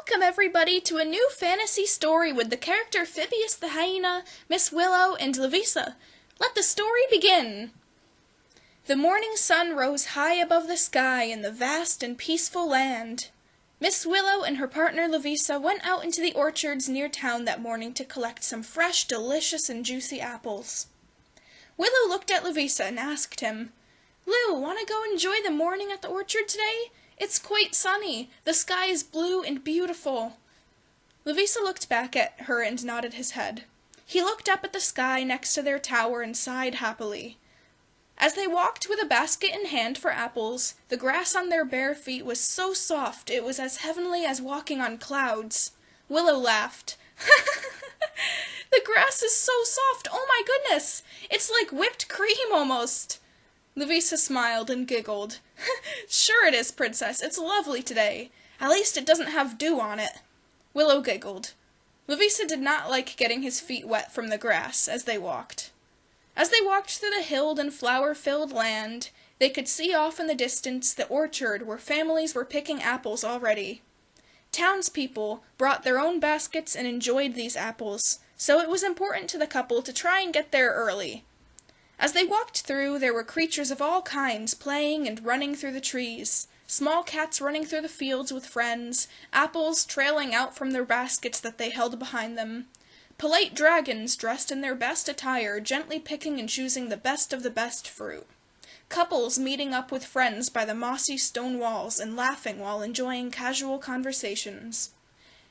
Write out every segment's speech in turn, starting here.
Welcome everybody to a new fantasy story with the character Fibbeus the hyena, Miss Willow, and Lavisa. Let the story begin! The morning sun rose high above the sky in the vast and peaceful land. Miss Willow and her partner Lavisa went out into the orchards near town that morning to collect some fresh, delicious, and juicy apples. Willow looked at Lavisa and asked him, "Lou, want to go enjoy the morning at the orchard today? It's quite sunny. The sky is blue and beautiful." Lavisa looked back at her and nodded his head. He looked up at the sky next to their tower and sighed happily. As they walked with a basket in hand for apples, the grass on their bare feet was so soft it was as heavenly as walking on clouds. Willow laughed. "The grass is so soft, oh my goodness! It's like whipped cream almost!" Lavisa smiled and giggled. "Sure it is, Princess. It's lovely today. At least it doesn't have dew on it." Willow giggled. Lavisa did not like getting his feet wet from the grass as they walked. As they walked through the hilled and flower-filled land, they could see off in the distance the orchard where families were picking apples already. Townspeople brought their own baskets and enjoyed these apples, so it was important to the couple to try and get there early. As they walked through, there were creatures of all kinds playing and running through the trees, small cats running through the fields with friends, apples trailing out from their baskets that they held behind them, polite dragons dressed in their best attire gently picking and choosing the best of the best fruit, couples meeting up with friends by the mossy stone walls and laughing while enjoying casual conversations.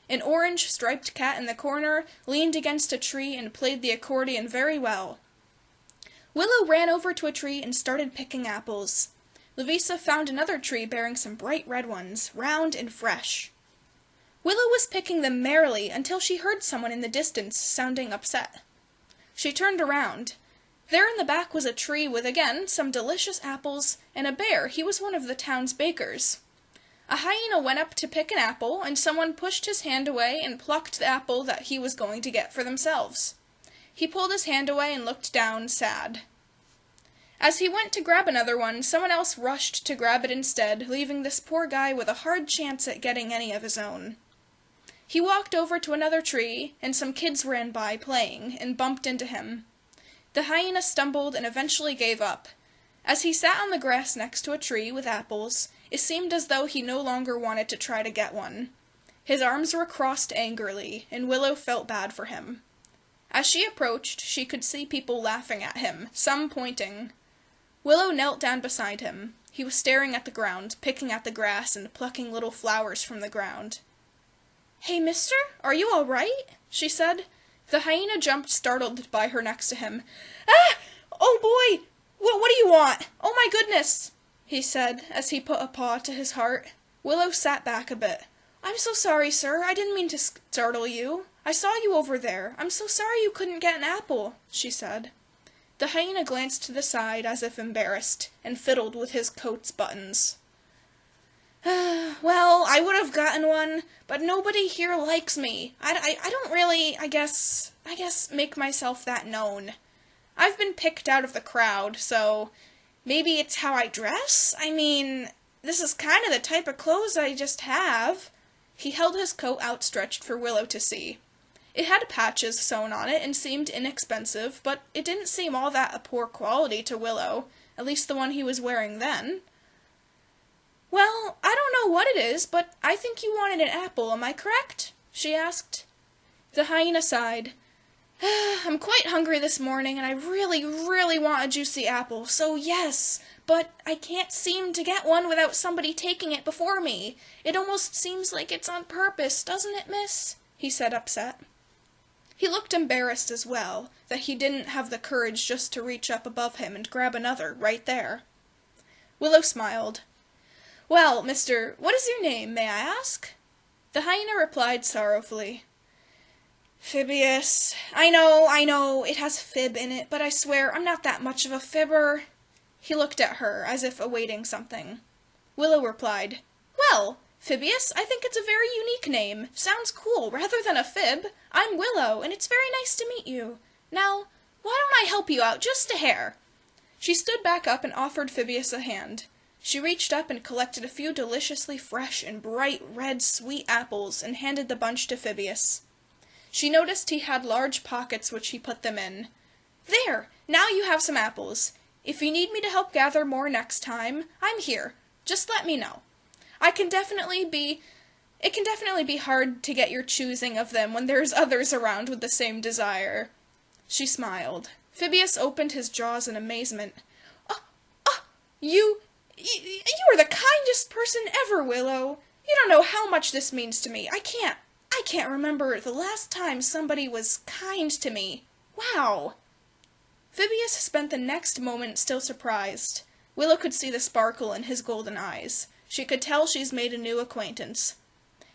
An orange-striped cat in the corner leaned against a tree and played the accordion very well. Willow ran over to a tree and started picking apples. Lavisa found another tree bearing some bright red ones, round and fresh. Willow was picking them merrily until she heard someone in the distance sounding upset. She turned around. There in the back was a tree with, again, some delicious apples, and a bear. He was one of the town's bakers. A hyena went up to pick an apple, and someone pushed his hand away and plucked the apple that he was going to get for themselves. He pulled his hand away and looked down, sad. As he went to grab another one, someone else rushed to grab it instead, leaving this poor guy with a hard chance at getting any of his own. He walked over to another tree, and some kids ran by playing, and bumped into him. The hyena stumbled and eventually gave up. As he sat on the grass next to a tree with apples, it seemed as though he no longer wanted to try to get one. His arms were crossed angrily, and Willow felt bad for him. As she approached, she could see people laughing at him, some pointing. Willow knelt down beside him. He was staring at the ground, picking at the grass and plucking little flowers from the ground. "Hey, mister, are you all right?" she said. The hyena jumped startled by her next to him. "Ah! Oh boy! What do you want? Oh my goodness!" he said, as he put a paw to his heart. Willow sat back a bit. "I'm so sorry, sir. I didn't mean to startle you. I saw you over there. I'm so sorry you couldn't get an apple," she said. The hyena glanced to the side as if embarrassed, and fiddled with his coat's buttons. "Well, I would have gotten one, but nobody here likes me. I don't really, I guess, make myself that known. I've been picked out of the crowd, so maybe it's how I dress? I mean, this is kind of the type of clothes I just have." He held his coat outstretched for Willow to see. It had patches sewn on it and seemed inexpensive, but it didn't seem all that a poor quality to Willow, at least the one he was wearing then. "Well, I don't know what it is, but I think you wanted an apple, am I correct?" she asked. The hyena sighed. "I'm quite hungry this morning, and I really, really want a juicy apple, so yes, but I can't seem to get one without somebody taking it before me. It almost seems like it's on purpose, doesn't it, miss?" he said, upset. He looked embarrassed as well, that he didn't have the courage just to reach up above him and grab another right there. Willow smiled. "Well, mister, what is your name, may I ask?" The hyena replied sorrowfully. "Fibbeus. I know, it has fib in it, but I swear I'm not that much of a fibber." He looked at her, as if awaiting something. Willow replied, "Well, Fibbeus, I think it's a very unique name. Sounds cool, rather than a fib. I'm Willow, and it's very nice to meet you. Now, why don't I help you out just a hair?" She stood back up and offered Fibbeus a hand. She reached up and collected a few deliciously fresh and bright red sweet apples and handed the bunch to Fibbeus. She noticed he had large pockets which he put them in. "There! Now you have some apples. If you need me to help gather more next time, I'm here. Just let me know. It can definitely be hard to get your choosing of them when there's others around with the same desire." She smiled. Fibbeus opened his jaws in amazement. You are the kindest person ever, Willow. You don't know how much this means to me. I can't remember the last time somebody was kind to me. Wow." Fibbeus spent the next moment still surprised. Willow could see the sparkle in his golden eyes. She could tell she's made a new acquaintance.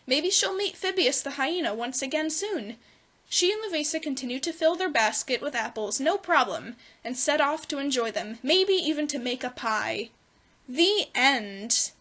Maybe she'll meet Fibbeus the hyena once again soon. She and Louisa continued to fill their basket with apples, no problem, and set off to enjoy them, maybe even to make a pie. The end.